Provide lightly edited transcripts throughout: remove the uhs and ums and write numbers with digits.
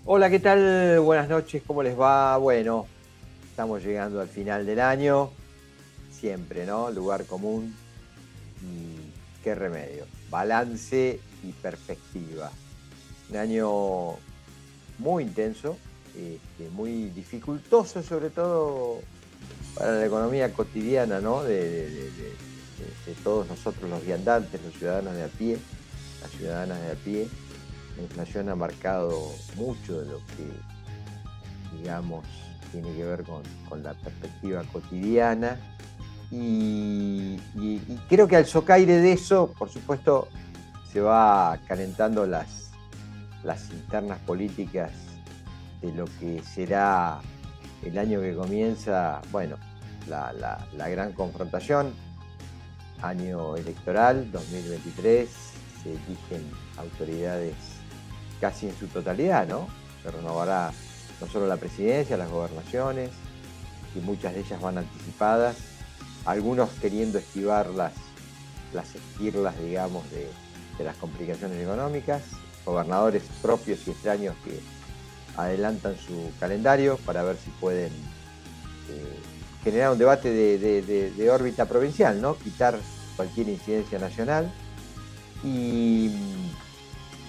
Hola, ¿qué tal? Buenas noches, ¿cómo les va? Bueno, estamos llegando al final del año, siempre, ¿no? Lugar común y qué remedio. Balance y perspectiva. Un año muy intenso, muy dificultoso, sobre todo para la economía cotidiana, ¿no? De todos nosotros los viandantes, los ciudadanos de a pie, las ciudadanas de a pie. La inflación ha marcado mucho de lo que, digamos, tiene que ver con la perspectiva cotidiana. Y creo que al socaire de eso, por supuesto, se va calentando las internas políticas de lo que será el año que comienza, bueno, la gran confrontación, año electoral 2023, se eligen autoridades casi en su totalidad, ¿no? Se renovará no solo la presidencia, las gobernaciones, y muchas de ellas van anticipadas, algunos queriendo esquivar las esquirlas, digamos, de las complicaciones económicas, gobernadores propios y extraños que adelantan su calendario para ver si pueden generar un debate de órbita provincial, ¿no? Quitar cualquier incidencia nacional y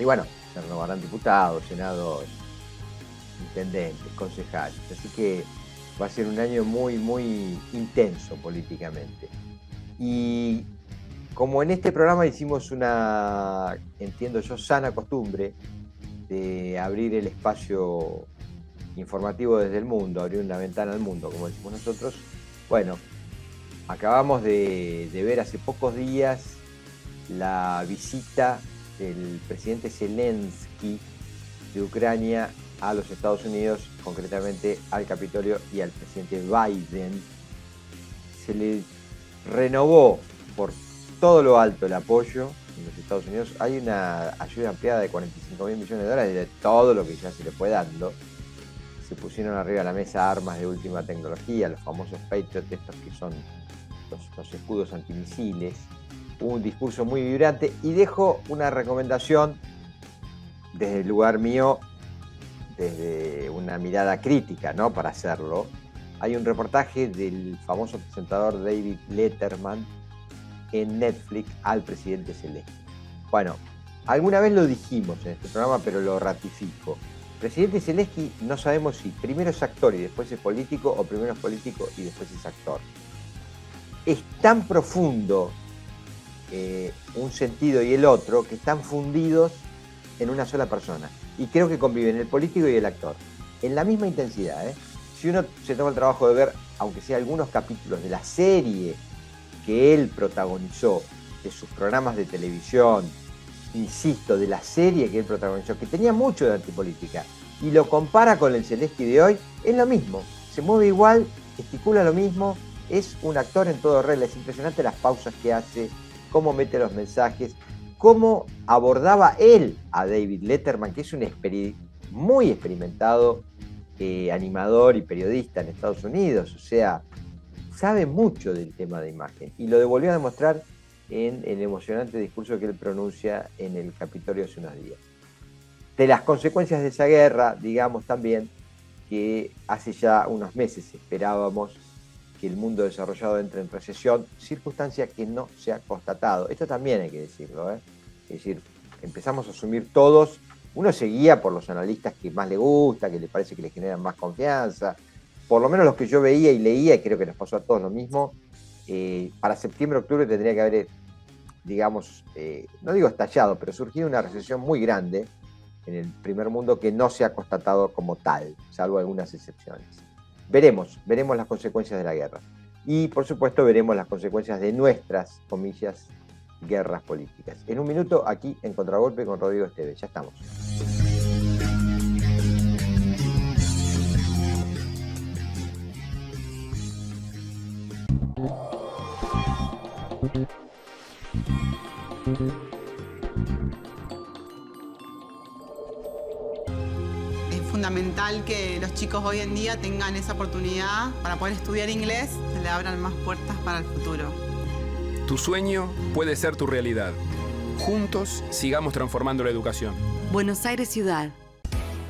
bueno, se renovarán diputados, senadores, intendentes, concejales. Así que va a ser un año muy intenso políticamente. Y como en este programa hicimos una, entiendo yo, sana costumbre de abrir el espacio informativo desde el mundo, abrir una ventana al mundo, como decimos nosotros, bueno, acabamos de ver hace pocos días la visita del presidente Zelensky de Ucrania a los Estados Unidos, concretamente al Capitolio y al presidente Biden. Se le renovó por todo lo alto el apoyo en los Estados Unidos. Hay una ayuda ampliada de 45.000 millones de dólares de todo lo que ya se le fue dando. Se pusieron arriba de la mesa armas de última tecnología, los famosos Patriot, estos que son los escudos antimisiles. Hubo un discurso muy vibrante y dejo una recomendación desde el lugar mío, desde una mirada crítica, ¿no? Para hacerlo. Hay un reportaje del famoso presentador David Letterman en Netflix al presidente Zelensky. Bueno, alguna vez lo dijimos en este programa, pero lo ratifico. Presidente Zelensky no sabemos si primero es actor y después es político, o primero es político y después es actor. Es tan profundo un sentido y el otro que están fundidos en una sola persona. Y creo que conviven el político y el actor en la misma intensidad. Si uno se toma el trabajo de ver, aunque sea algunos capítulos de la serie que él protagonizó, de sus programas de televisión, insisto, de la serie que él protagonizó, que tenía mucho de antipolítica, y lo compara con el Zelensky de hoy, es lo mismo. Se mueve igual, gesticula lo mismo, es un actor en todo regla. Es impresionante las pausas que hace, cómo mete los mensajes, cómo abordaba él a David Letterman, que es un muy experimentado animador y periodista en Estados Unidos. O sea, sabe mucho del tema de imagen y lo volvió a demostrar en el emocionante discurso que él pronuncia en el Capitolio hace unos días. De las consecuencias de esa guerra, digamos también que hace ya unos meses esperábamos que el mundo desarrollado entre en recesión, circunstancia que no se ha constatado. Esto también hay que decirlo, ¿eh? Es decir, empezamos a asumir todos, uno se guía por los analistas que más le gusta, que le parece que le generan más confianza, por lo menos los que yo veía y leía, y creo que nos pasó a todos lo mismo, para septiembre, octubre tendría que haber, digamos, no digo estallado, pero surgido una recesión muy grande en el primer mundo que no se ha constatado como tal, salvo algunas excepciones. Veremos las consecuencias de la guerra. Y, por supuesto, veremos las consecuencias de nuestras, comillas, guerras políticas. En un minuto, aquí en Contragolpe con Rodrigo Esteves. Ya estamos. Es fundamental que los chicos hoy en día tengan esa oportunidad para poder estudiar inglés, se le abran más puertas para el futuro. Tu sueño puede ser tu realidad. Juntos sigamos transformando la educación. Buenos Aires Ciudad.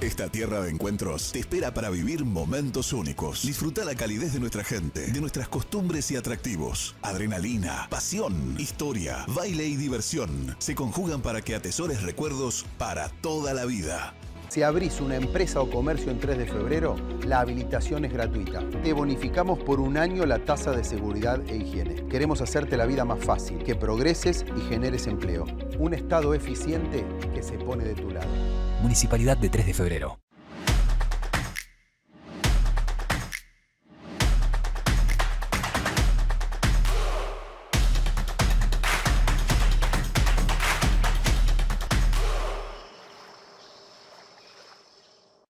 Esta tierra de encuentros te espera para vivir momentos únicos. Disfruta la calidez de nuestra gente, de nuestras costumbres y atractivos. Adrenalina, pasión, historia, baile y diversión se conjugan para que atesores recuerdos para toda la vida. Si abrís una empresa o comercio en 3 de febrero, la habilitación es gratuita. Te bonificamos por 1 año la tasa de seguridad e higiene. Queremos hacerte la vida más fácil, que progreses y generes empleo. Un Estado eficiente que se pone de tu lado. Municipalidad de 3 de febrero.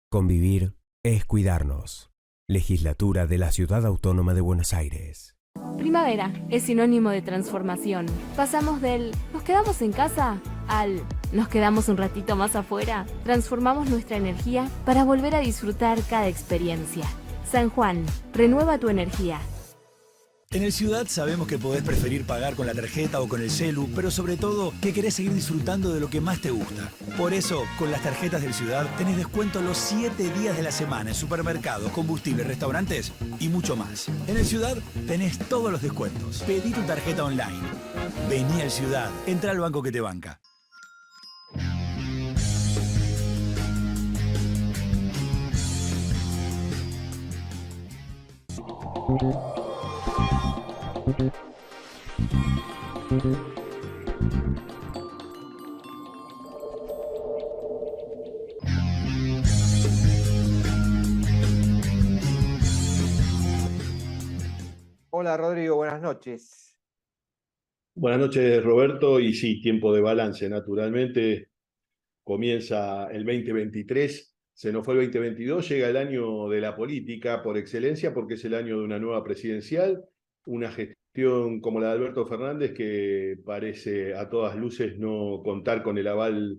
Convivir es cuidarnos. Legislatura de la Ciudad Autónoma de Buenos Aires. Primavera es sinónimo de transformación. Pasamos del "nos quedamos en casa" al "nos quedamos un ratito más afuera". Transformamos nuestra energía para volver a disfrutar cada experiencia. San Juan, renueva tu energía. En el Ciudad sabemos que podés preferir pagar con la tarjeta o con el celu, pero sobre todo que querés seguir disfrutando de lo que más te gusta. Por eso, con las tarjetas del Ciudad tenés descuento los 7 días de la semana en supermercados, combustibles, restaurantes y mucho más. En el Ciudad tenés todos los descuentos. Pedí tu tarjeta online. Vení al Ciudad. Entra al banco que te banca. Hola Rodrigo, buenas noches. Buenas noches, Roberto. Y sí, tiempo de balance, naturalmente. Comienza el 2023, se nos fue el 2022, llega el año de la política por excelencia, porque es el año de una nueva presidencial, una gestión como la de Alberto Fernández que parece a todas luces no contar con el aval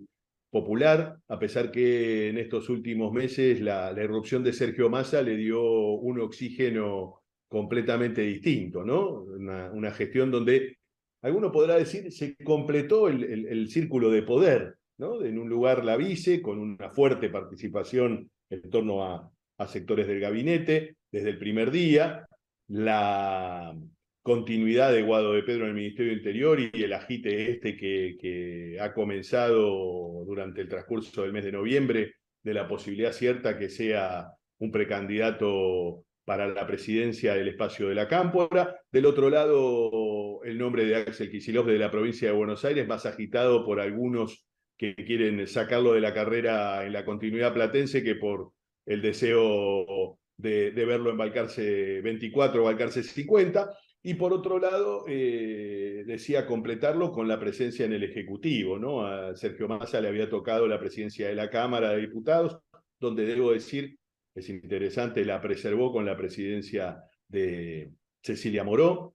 popular, a pesar que en estos últimos meses la irrupción de Sergio Massa le dio un oxígeno completamente distinto, ¿no? Una gestión donde alguno podrá decir se completó el círculo de poder, ¿no? En un lugar la vice, con una fuerte participación en torno a sectores del gabinete desde el primer día, la continuidad de Guado de Pedro en el Ministerio de Interior y el agite que ha comenzado durante el transcurso del mes de noviembre de la posibilidad cierta que sea un precandidato para la presidencia del espacio de la Cámpora. Del otro lado, el nombre de Axel Kicillof de la provincia de Buenos Aires, más agitado por algunos que quieren sacarlo de la carrera en la continuidad platense que por el deseo de verlo embarcarse 24 o embarcarse 50. Y por otro lado, decía completarlo con la presencia en el Ejecutivo, ¿no? A Sergio Massa le había tocado la presidencia de la Cámara de Diputados, donde debo decir, es interesante, la preservó con la presidencia de Cecilia Moró,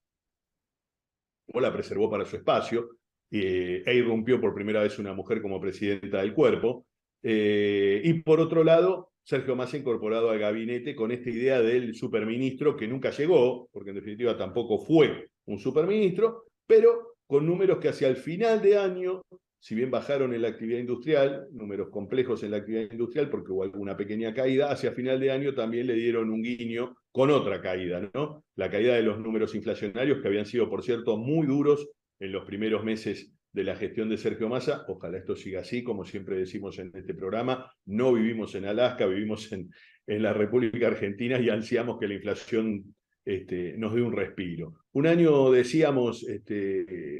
o la preservó para su espacio, e irrumpió por primera vez una mujer como presidenta del cuerpo. Y por otro lado, Sergio Massa incorporado al gabinete con esta idea del superministro que nunca llegó, porque en definitiva tampoco fue un superministro, pero con números que hacia el final de año, si bien bajaron en la actividad industrial, números complejos en la actividad industrial porque hubo alguna pequeña caída, hacia final de año también le dieron un guiño con otra caída, ¿no? La caída de los números inflacionarios que habían sido, por cierto, muy duros en los primeros meses de la gestión de Sergio Massa. Ojalá esto siga así, como siempre decimos en este programa. No vivimos en Alaska, vivimos en la República Argentina y ansiamos que la inflación nos dé un respiro. Un año, decíamos,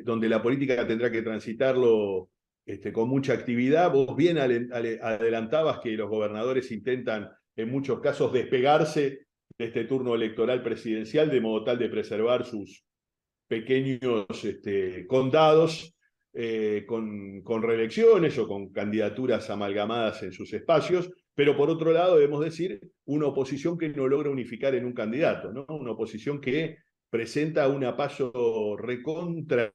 donde la política tendrá que transitarlo con mucha actividad. Vos bien adelantabas que los gobernadores intentan, en muchos casos, despegarse de este turno electoral presidencial, de modo tal de preservar sus pequeños condados con reelecciones o con candidaturas amalgamadas en sus espacios, pero por otro lado debemos decir una oposición que no logra unificar en un candidato, ¿no? Una oposición que presenta una paso recontra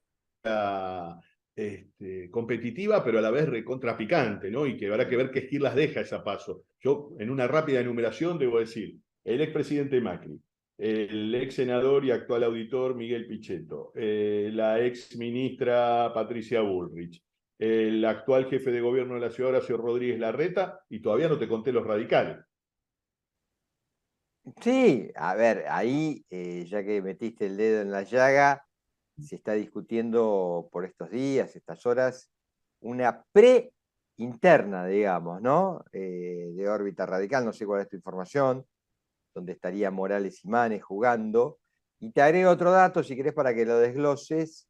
competitiva, pero a la vez recontra picante, ¿no? Y que habrá que ver qué esquilas deja esa paso. Yo, en una rápida enumeración, debo decir, el expresidente Macri, el ex senador y actual auditor Miguel Pichetto, la ex ministra Patricia Bullrich, el actual jefe de gobierno de la ciudad, Horacio Rodríguez Larreta, y todavía no te conté los radicales. Sí, a ver, ahí, ya que metiste el dedo en la llaga, se está discutiendo por estos días, estas horas, una pre-interna, digamos, ¿no? De órbita radical, no sé cuál es tu información, donde estaría Morales y Manes jugando. Y te agrego otro dato, si querés, para que lo desgloses.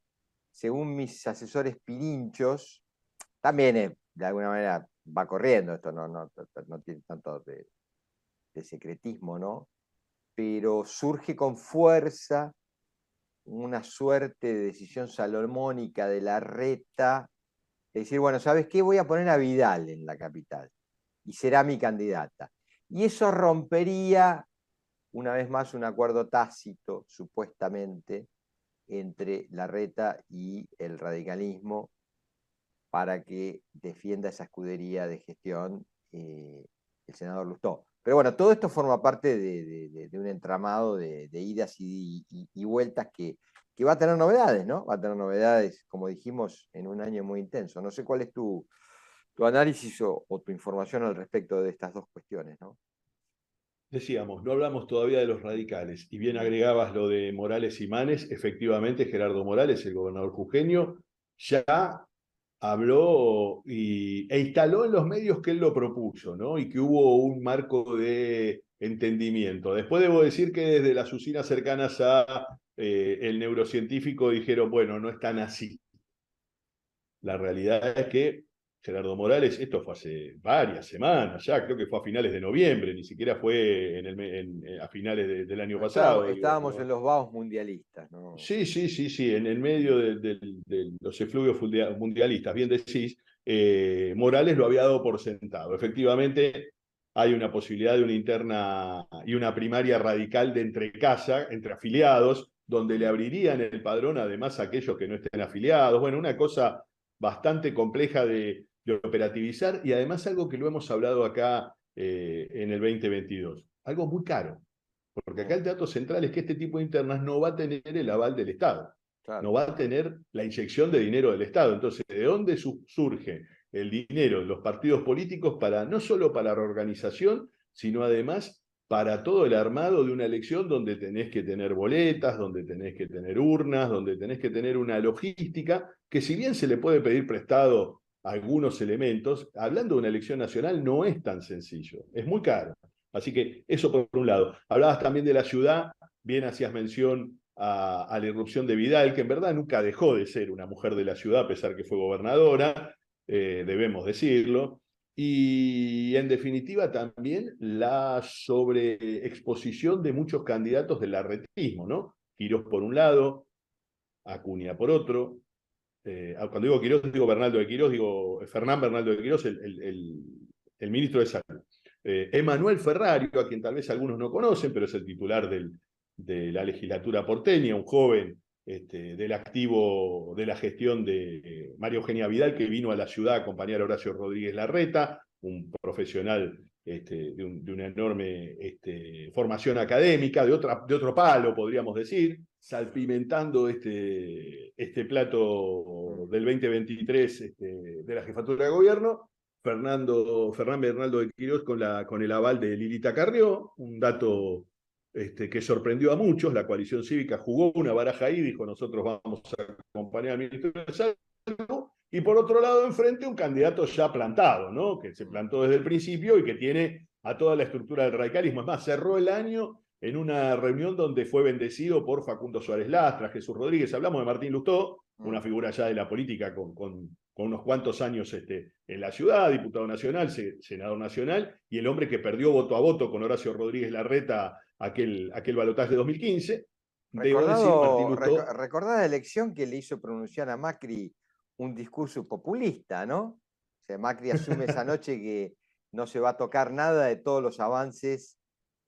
Según mis asesores pirinchos, también de alguna manera va corriendo, esto no tiene tanto de secretismo, ¿no? Pero surge con fuerza una suerte de decisión salomónica de Larreta, de decir, bueno, ¿sabes qué? Voy a poner a Vidal en la capital y será mi candidata. Y eso rompería, una vez más, un acuerdo tácito, supuestamente, entre Larreta y el radicalismo para que defienda esa escudería de gestión el senador Lustó. Pero bueno, todo esto forma parte de un entramado de idas y vueltas que va a tener novedades, ¿no? Va a tener novedades, como dijimos, en un año muy intenso. No sé cuál es tu análisis o tu información al respecto de estas dos cuestiones, ¿no? Decíamos, no hablamos todavía de los radicales, y bien agregabas lo de Morales y Manes. Efectivamente, Gerardo Morales, el gobernador jujeño, ya habló e instaló en los medios que él lo propuso, ¿no? Y que hubo un marco de entendimiento. Después debo decir que desde las usinas cercanas a el neurocientífico dijeron, bueno, no es tan así. La realidad es que Gerardo Morales, esto fue hace varias semanas ya, creo que fue a finales de noviembre, ni siquiera fue a finales del año pasado. Estábamos ¿no? en los vaos mundialistas, ¿no? Sí, en el medio de los efluvios mundialistas, bien decís, Morales lo había dado por sentado. Efectivamente, hay una posibilidad de una interna y una primaria radical de entre casa, entre afiliados, donde le abrirían el padrón además a aquellos que no estén afiliados. Bueno, una cosa bastante compleja de operativizar, y además algo que lo hemos hablado acá en el 2022, algo muy caro. Porque acá el dato central es que este tipo de internas no va a tener el aval del Estado, claro. No va a tener la inyección de dinero del Estado. Entonces, ¿de dónde surge el dinero de los partidos políticos no solo para reorganización, sino además para todo el armado de una elección donde tenés que tener boletas, donde tenés que tener urnas, donde tenés que tener una logística que, si bien se le puede pedir prestado algunos elementos, hablando de una elección nacional no es tan sencillo, es muy caro. Así que eso por un lado. Hablabas también de la ciudad, bien hacías mención a la irrupción de Vidal, que en verdad nunca dejó de ser una mujer de la ciudad, a pesar que fue gobernadora, debemos decirlo. Y en definitiva también la sobreexposición de muchos candidatos del larretismo, ¿no? Quirós por un lado, Acuña por otro. Cuando digo Quirós, digo Bernaldo de Quirós, digo Fernán Bernaldo de Quirós, el ministro de Salud. Emanuel Ferrario, a quien tal vez algunos no conocen, pero es el titular de la legislatura porteña, un joven del activo de la gestión de María Eugenia Vidal, que vino a la ciudad a acompañar a Horacio Rodríguez Larreta, un profesional de una enorme formación académica, de otro palo, podríamos decir, salpimentando este plato del 2023 de la jefatura de gobierno. Fernán Bernaldo de Quirós con el aval de Lilita Carrió, un dato que sorprendió a muchos. La coalición cívica jugó una baraja ahí, dijo: nosotros vamos a acompañar al ministro de Salud, y por otro lado enfrente un candidato ya plantado, ¿no? Que se plantó desde el principio y que tiene a toda la estructura del radicalismo. Es más, cerró el año en una reunión donde fue bendecido por Facundo Suárez Lastra, Jesús Rodríguez. Hablamos de Martín Lustó, una figura ya de la política con unos cuantos años en la ciudad, diputado nacional, senador nacional, y el hombre que perdió voto a voto con Horacio Rodríguez Larreta aquel balotaje de 2015. Recordá la elección que le hizo pronunciar a Macri un discurso populista, ¿no? O sea, Macri asume esa noche que no se va a tocar nada de todos los avances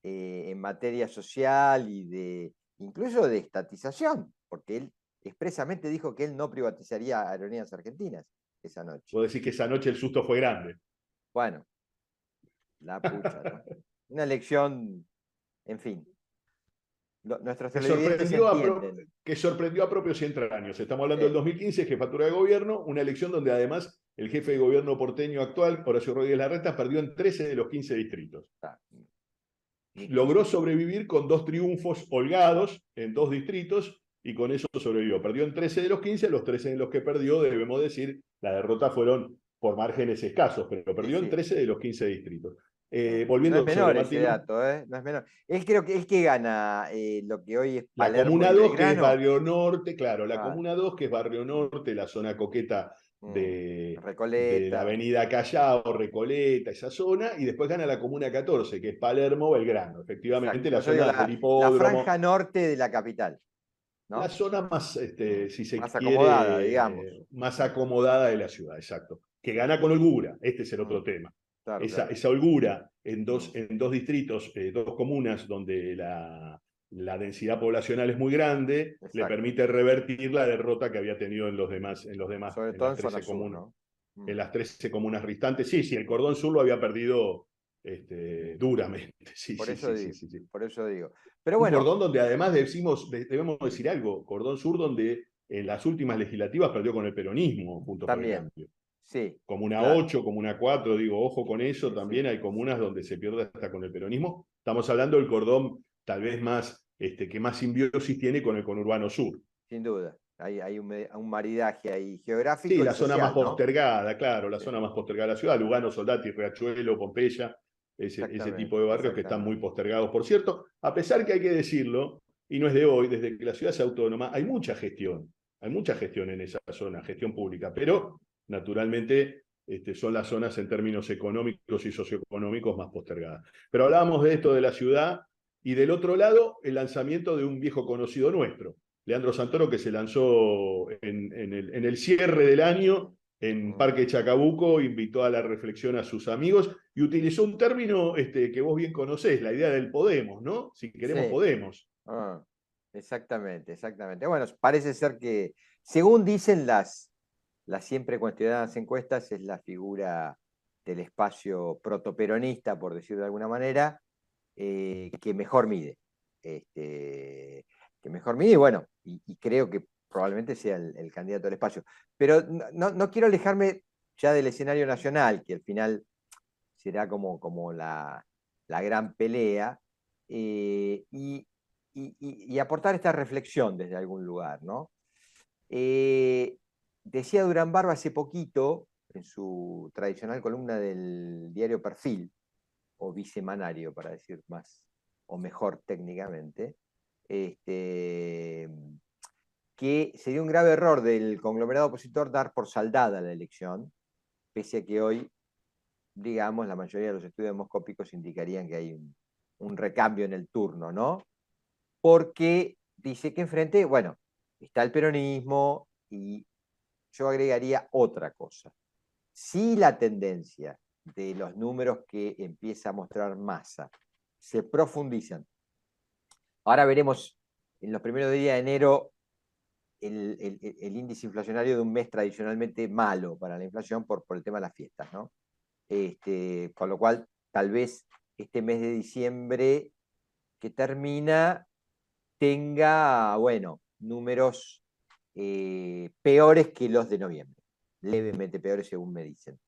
en materia social y incluso de estatización, porque él expresamente dijo que él no privatizaría Aerolíneas Argentinas esa noche. Puedo decir que esa noche el susto fue grande. Bueno, la pucha, ¿no? Una elección, en fin. Nuestros que televidentes entienden. que sorprendió a propios y extraños. Estamos hablando del 2015, jefatura de gobierno, una elección donde además el jefe de gobierno porteño actual, Horacio Rodríguez Larreta, perdió en 13 de los 15 distritos. Logró sobrevivir con 2 triunfos holgados en 2 distritos y con eso sobrevivió. Perdió en 13 de los 15, los 13 en los que perdió, debemos decir, la derrota fueron por márgenes escasos, pero perdió en 13 de los 15 distritos. Volviendo no es menor Martín, ese dato, ¿eh? No es menor. Él creo que es que gana lo que hoy es Palermo. La Comuna 2, que es Belgrano. Barrio Norte, claro, la Comuna 2, que es Barrio Norte, la zona coqueta de la avenida Callao, Recoleta, esa zona, y después gana la Comuna 14, que es Palermo, Belgrano. Efectivamente, la zona del hipódromo. La franja norte de la capital, ¿no? La zona más, si se más quiere, acomodada, digamos. más acomodada de la ciudad, exacto. Que gana con holgura, este es el otro tema. Claro, esa holgura en dos distritos, 2 comunas donde la densidad poblacional es muy grande, le permite revertir la derrota que había tenido en los demás, sobre todo en zona sur, ¿no? En las 13 comunas restantes. Sí, el cordón sur lo había perdido duramente. Por eso digo. Pero bueno, un cordón donde además debemos decir algo, cordón sur donde en las últimas legislativas perdió con el peronismo, junto con el cambio. Sí, Comuna 8, Comuna 4, digo, ojo con eso, también hay comunas donde se pierde hasta con el peronismo. Estamos hablando del cordón tal vez más, que más simbiosis tiene con el conurbano sur. Sin duda, hay un maridaje ahí geográfico. Sí, la social, zona más ¿no? postergada, claro, la zona más postergada de la ciudad, Lugano, Soldati, Riachuelo, Pompeya, ese tipo de barrios que están muy postergados. Por cierto, a pesar que hay que decirlo, y no es de hoy, desde que la ciudad es autónoma, hay mucha gestión en esa zona, gestión pública, pero naturalmente son las zonas en términos económicos y socioeconómicos más postergadas. Pero hablábamos de esto de la ciudad, y del otro lado, el lanzamiento de un viejo conocido nuestro, Leandro Santoro, que se lanzó en el cierre del año en Parque Chacabuco, invitó a la reflexión a sus amigos y utilizó un término que vos bien conocés, la idea del Podemos, ¿no? Si queremos, podemos. Exactamente. Bueno, parece ser que, según dicen las siempre cuestionadas encuestas, es la figura del espacio protoperonista, por decirlo de alguna manera, que mejor mide. Que mejor mide, bueno, y creo que probablemente sea el candidato del espacio. Pero no quiero alejarme ya del escenario nacional, que al final será como la gran pelea, y aportar esta reflexión desde algún lugar, ¿no? Decía Durán Barba hace poquito, en su tradicional columna del diario Perfil, o bisemanario, para decir más o mejor técnicamente, que sería un grave error del conglomerado opositor dar por saldada la elección, pese a que hoy, digamos, la mayoría de los estudios demoscópicos indicarían que hay un recambio en el turno, ¿no? Porque dice que enfrente, bueno, está el peronismo, y yo agregaría otra cosa. Si la tendencia de los números que empieza a mostrar Massa se profundizan, ahora veremos en los primeros días de enero el índice inflacionario de un mes tradicionalmente malo para la inflación por el tema de las fiestas, ¿no? Con lo cual, tal vez este mes de diciembre que termina tenga, bueno, números peores que los de noviembre, levemente peores según me dicen.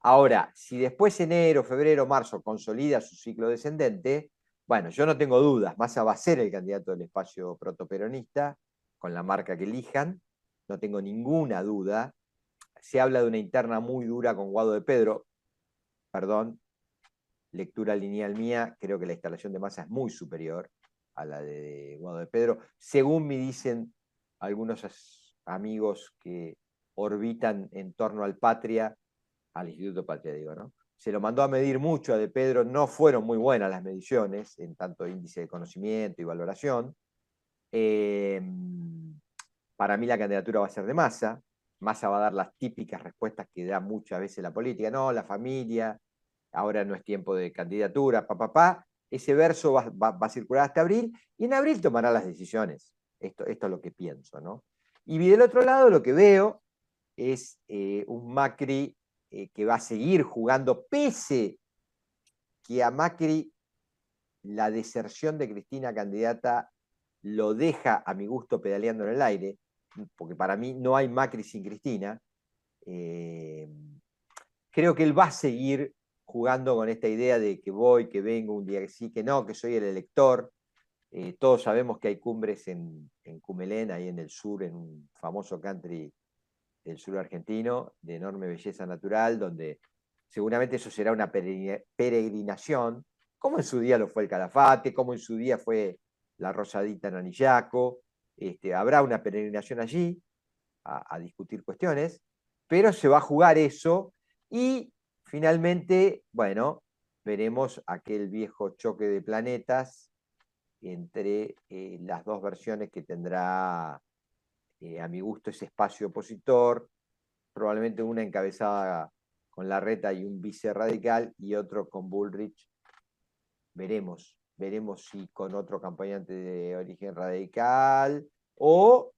Ahora, si después enero, febrero, marzo consolida su ciclo descendente, bueno, yo no tengo dudas, Massa va a ser el candidato del espacio protoperonista, con la marca que elijan, no tengo ninguna duda. Se habla de una interna muy dura con Guado de Pedro, perdón, lectura lineal mía, creo que la instalación de Massa es muy superior a la de Guado de Pedro, según me dicen algunos amigos que orbitan en torno al Patria, al Instituto Patria, digo, ¿no? Se lo mandó a medir mucho a De Pedro, no fueron muy buenas las mediciones, en tanto índice de conocimiento y valoración. Para mí la candidatura va a ser de Massa. Massa va a dar las típicas respuestas que da muchas veces la política, no, la familia, ahora no es tiempo de candidatura, Ese verso va a circular hasta abril, y en abril tomará las decisiones. Esto es lo que pienso, ¿no? Y del otro lado lo que veo es un Macri que va a seguir jugando, pese que a Macri la deserción de Cristina candidata lo deja a mi gusto pedaleando en el aire, porque para mí no hay Macri sin Cristina. Creo que él va a seguir jugando con esta idea de que voy, que vengo, un día que sí, que no, que soy el elector. Todos sabemos que hay cumbres en Cumelén, ahí en el sur, en un famoso country del sur argentino, de enorme belleza natural, donde seguramente eso será una peregrinación, como en su día lo fue el Calafate, como en su día fue la Rosadita en Anillaco. Habrá una peregrinación allí a discutir cuestiones, pero se va a jugar eso y finalmente, bueno, veremos aquel viejo choque de planetas entre las dos versiones que tendrá, a mi gusto, ese espacio opositor, probablemente una encabezada con Larreta y un vice radical y otro con Bullrich. Veremos si con otro acompañante de origen radical o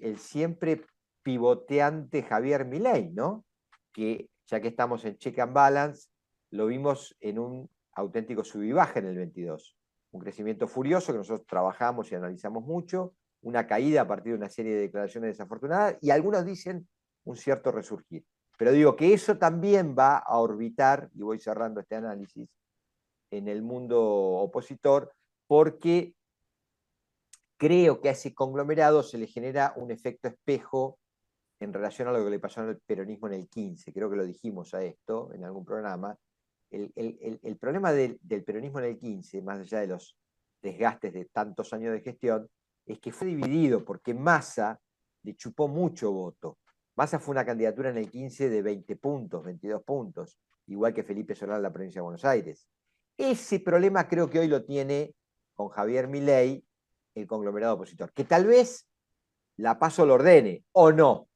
el siempre pivoteante Javier Milei, ¿no? Que ya que estamos en check and balance, lo vimos en un auténtico sub y baja en el 22. Un crecimiento furioso que nosotros trabajamos y analizamos mucho, una caída a partir de una serie de declaraciones desafortunadas y algunos dicen un cierto resurgir. Pero digo que eso también va a orbitar, y voy cerrando este análisis, en el mundo opositor, porque creo que a ese conglomerado se le genera un efecto espejo en relación a lo que le pasó al peronismo en el 15. Creo que lo dijimos a esto en algún programa. El problema del peronismo en el 15, más allá de los desgastes de tantos años de gestión, es que fue dividido porque Massa le chupó mucho voto. Massa fue una candidatura en el 15 de 20 puntos, 22 puntos, igual que Felipe Solá en la provincia de Buenos Aires. Ese problema creo que hoy lo tiene con Javier Milei el conglomerado opositor, que tal vez la PASO lo ordene, o no.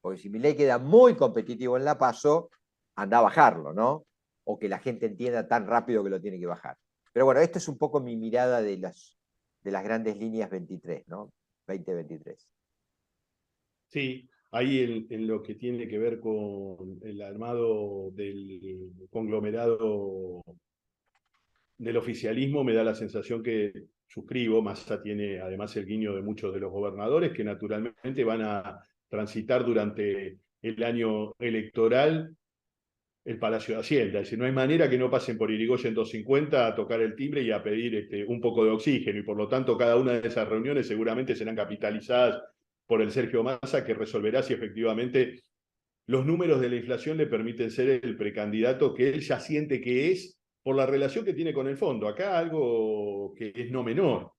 Porque si Milei queda muy competitivo en la PASO, anda a bajarlo, ¿no? O que la gente entienda tan rápido que lo tiene que bajar. Pero bueno, esta es un poco mi mirada de las grandes líneas 23, ¿no? 2023. Sí, ahí en lo que tiene que ver con el armado del conglomerado del oficialismo, me da la sensación que suscribo. Massa tiene además el guiño de muchos de los gobernadores que naturalmente van a transitar durante el año electoral el Palacio de Hacienda. Es decir, no hay manera que no pasen por Irigoyen 250 a tocar el timbre y a pedir un poco de oxígeno, y por lo tanto cada una de esas reuniones seguramente serán capitalizadas por el Sergio Massa, que resolverá si efectivamente los números de la inflación le permiten ser el precandidato que él ya siente que es por la relación que tiene con el fondo. Acá algo que es no menor: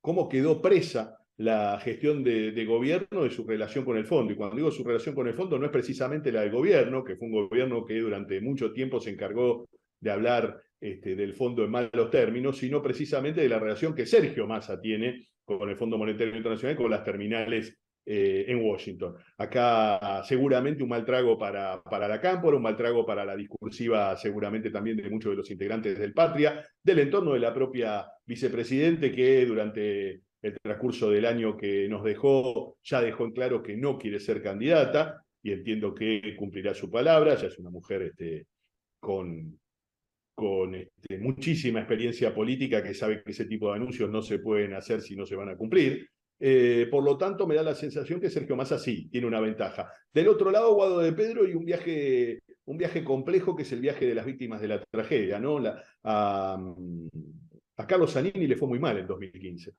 cómo quedó presa la gestión de gobierno de su relación con el fondo. Y cuando digo su relación con el fondo, no es precisamente la del gobierno, que fue un gobierno que durante mucho tiempo se encargó de hablar del fondo en malos términos, sino precisamente de la relación que Sergio Massa tiene con el Fondo Monetario Internacional, con las terminales en Washington. Acá seguramente un mal trago para la Cámpora, un mal trago para la discursiva seguramente también de muchos de los integrantes del Patria, del entorno de la propia vicepresidente, que durante el transcurso del año que nos dejó ya dejó en claro que no quiere ser candidata, y entiendo que cumplirá su palabra. Ya es una mujer con muchísima experiencia política, que sabe que ese tipo de anuncios no se pueden hacer si no se van a cumplir. Por lo tanto, me da la sensación que Sergio Massa sí tiene una ventaja. Del otro lado, Guado de Pedro, y un viaje complejo, que es el viaje de las víctimas de la tragedia, ¿no? A Carlos Zanini le fue muy mal en 2015.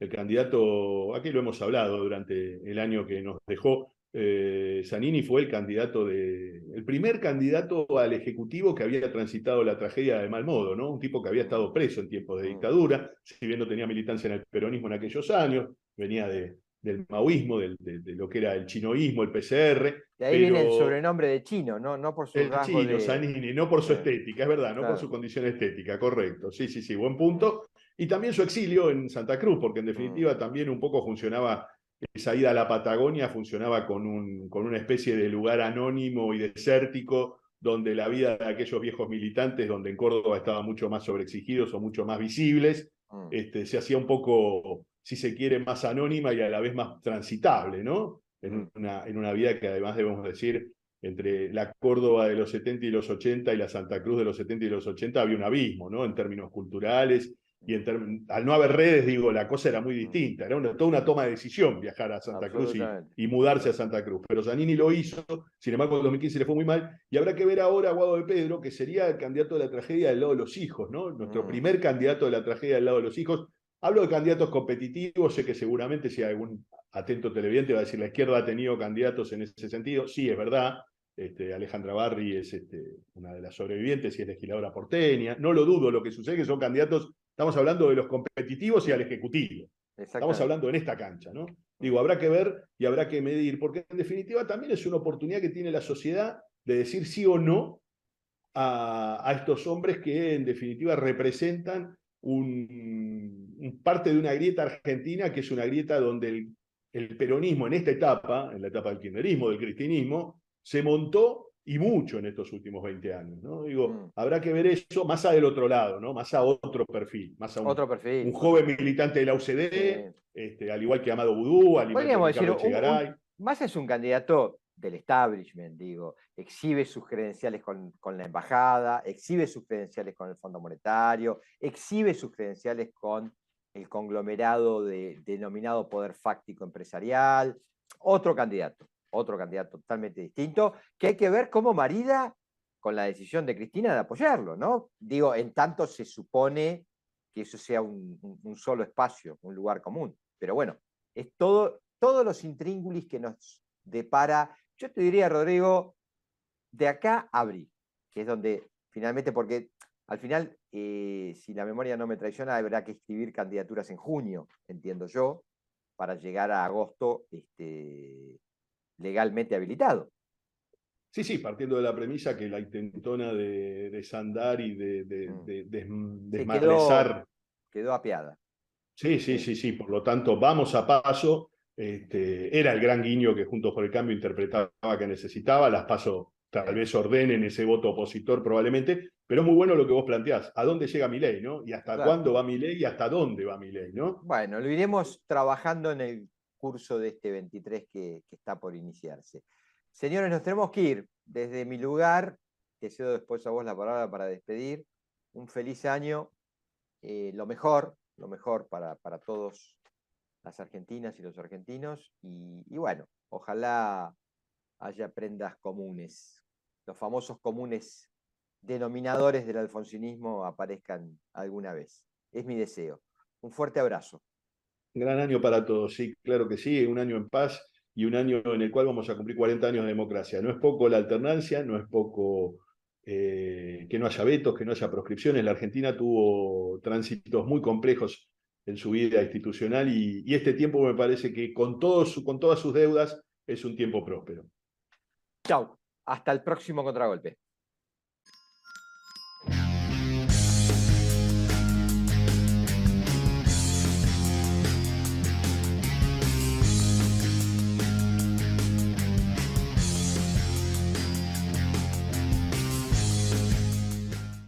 El candidato, aquí lo hemos hablado durante el año que nos dejó, Zanini fue el primer candidato al Ejecutivo que había transitado la tragedia de mal modo, ¿no? Un tipo que había estado preso en tiempos de dictadura, si bien no tenía militancia en el peronismo en aquellos años, venía del maoísmo, de lo que era el chinoísmo, el PCR. De ahí viene el sobrenombre de chino, no por su rasgo chino, de... Zanini, no por su estética, es verdad, no claro, por su condición estética, correcto. Sí, buen punto. Y también su exilio en Santa Cruz, porque en definitiva también un poco funcionaba, esa ida a la Patagonia funcionaba con una especie de lugar anónimo y desértico, donde la vida de aquellos viejos militantes, donde en Córdoba estaban mucho más sobreexigidos o mucho más visibles, se hacía un poco, si se quiere, más anónima y a la vez más transitable, ¿no? En una vida que además debemos decir, entre la Córdoba de los 70 y los 80 y la Santa Cruz de los 70 y los 80 había un abismo, ¿no? En términos culturales y al no haber redes, digo, la cosa era muy distinta. Era toda una toma de decisión viajar a Santa Cruz y mudarse a Santa Cruz. Pero Zanini lo hizo, sin embargo, en 2015 le fue muy mal. Y habrá que ver ahora a Guado de Pedro, que sería el candidato de la tragedia del lado de los hijos, ¿no? Nuestro primer candidato de la tragedia del lado de los hijos. Hablo de candidatos competitivos, sé que seguramente si hay algún atento televidente va a decir la izquierda ha tenido candidatos en ese sentido. Sí, es verdad. Alejandra Barri es una de las sobrevivientes y es legisladora porteña. No lo dudo, lo que sucede es que son candidatos, estamos hablando de los competitivos y al ejecutivo. Estamos hablando en esta cancha, ¿no? Digo, habrá que ver y habrá que medir, porque en definitiva también es una oportunidad que tiene la sociedad de decir sí o no a estos hombres que en definitiva representan parte de una grieta argentina que es una grieta donde el peronismo en esta etapa, en la etapa del kirchnerismo, del cristianismo, se montó y mucho en estos últimos 20 años, ¿no? Digo, habrá que ver eso más a del otro lado, ¿no? Más a otro perfil, más a un joven militante de la UCD, al igual que Amado Vudú, al igual que Ricardo Echegaray. Massa es un candidato del establishment, digo, exhibe sus credenciales con la embajada, exhibe sus credenciales con el Fondo Monetario, exhibe sus credenciales con el conglomerado denominado poder fáctico empresarial, otro candidato totalmente distinto, que hay que ver cómo marida con la decisión de Cristina de apoyarlo, ¿no? Digo, en tanto se supone que eso sea un solo espacio, un lugar común. Pero bueno, es todos los intríngulis que nos depara, yo te diría, Rodrigo, de acá a abril, que es donde finalmente, porque al final, si la memoria no me traiciona, habrá que escribir candidaturas en junio, entiendo yo, para llegar a agosto legalmente habilitado. Sí, partiendo de la premisa que la intentona de Sandar y de desmadrezar quedó apiada. Sí, por lo tanto, vamos a paso. Era el gran guiño que Juntos por el Cambio interpretaba que necesitaba. Las PASO tal vez ordenen ese voto opositor probablemente, pero es muy bueno lo que vos planteás. ¿A dónde llega Milei, no? ¿Y hasta cuándo va Milei y hasta dónde va Milei, no? Bueno, lo iremos trabajando en el curso de este 23 que está por iniciarse. Señores, nos tenemos que ir. Desde mi lugar, te cedo después a vos la palabra para despedir. Un feliz año, lo mejor para todos las argentinas y los argentinos. Y bueno, ojalá haya prendas comunes. Los famosos comunes denominadores del alfonsinismo aparezcan alguna vez. Es mi deseo. Un fuerte abrazo. Gran año para todos, sí, claro que sí, un año en paz y un año en el cual vamos a cumplir 40 años de democracia. No es poco la alternancia, no es poco que no haya vetos, que no haya proscripciones. La Argentina tuvo tránsitos muy complejos en su vida institucional y este tiempo me parece que con todas sus deudas es un tiempo próspero. Chau, hasta el próximo contragolpe.